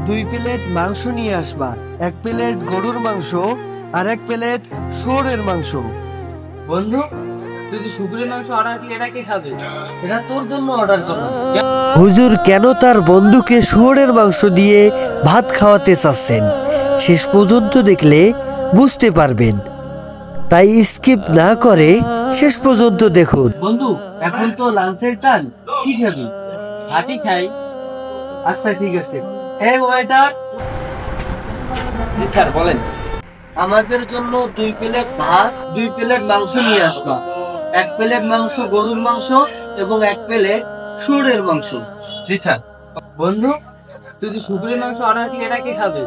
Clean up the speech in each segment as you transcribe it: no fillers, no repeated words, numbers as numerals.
2 plate মাংস নিয়ে আসবা, 1 প্লেট গরুর মাংস আর 1 প্লেট শুয়োরের মাংস। বন্ধু, তুই যে শুকুরের মাংস অর্ডার করলি, এটা কে খাবে? এটা তোর জন্য অর্ডার করলাম। হুজুর কেন তার বন্ধুকে শুয়োরের মাংস দিয়ে ভাত খাওয়াতে চাচ্ছেন শেষ পর্যন্ত দেখলে বুঝতে পারবেন, তাই স্কিপ না করে শেষ পর্যন্ত দেখুন। বন্ধু, এখন তো লাঞ্চের টাইম, কি খাবি? ভাতই খাই। আচ্ছা ঠিক আছে। এই ওয়েটার, জি স্যার, বলেন। আমাদের জন্য 2 প্লেট ভাত, 2 প্লেট মাংস নিয়ে আসবা, 1 প্লেট মাংস গরুর মাংস এবং 1 প্লেট শুয়োরের মাংস। জি স্যার। বন্ধু, তুই যে শুকুরের মাংস অর্ডার করলি, এটা কে খাবে?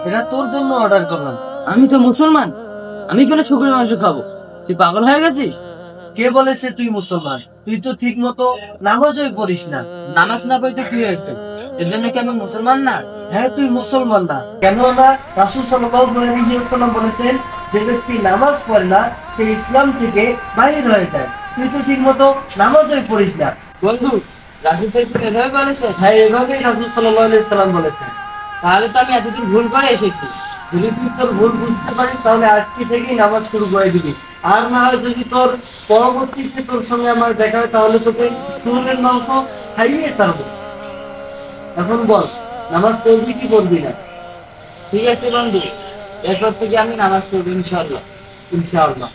এটা তোর জন্য অর্ডার করলাম। আমি তো মুসলমান, আমি কেন শুকুরের মাংস খাবো? তুই পাগল হয়ে গেছিস? কে বলেছে তুই মুসলমান? তুই তো ঠিক মতো নামাজই পড়িস না। নামাজ না পড়তে কি হয়েছে? এর জন্য কি আমি মুসলমান না? হ্যাঁ, তুই মুসলমান না। কেন না? রাসূল সাল্লাল্লাহু আলাইহি ওয়াসাল্লাম বলেছেন, যে ব্যক্তি নামাজ পড়ে না সে ইসলাম থেকে বাহির হয়ে যায়। তুই তো ঠিক মতো নামাজই পড়িস না। বন্ধু, রাসূল সাল্লাল্লাহু আলাইহি ওয়াসাল্লাম এভাবে বলেছে? হ্যাঁ, এভাবেই রাসূল সাল্লাল্লাহু আলাইহি ওয়াসাল্লাম বলেছেন। তাহলে তো আমি এতদিন ভুল করে এসেছি। যদি তুই তোর ভুল বুঝতে পারিস তাহলে আজকে থেকেই নামাজ শুরু করে দিবি। আর না হয় যদি তোর পরবর্তীতে তোর সঙ্গে আমার দেখা হয় তাহলে তোকে শুয়োরের মাংস খাইয়ে ছাড়বো। এখন বল, নামাজ পড়বি কি পড়বি না? ঠিক আছে বন্ধু, এরপর থেকে আমি নামাজ পড়বো ইনশাআল্লাহ। ইনশাআল্লাহ।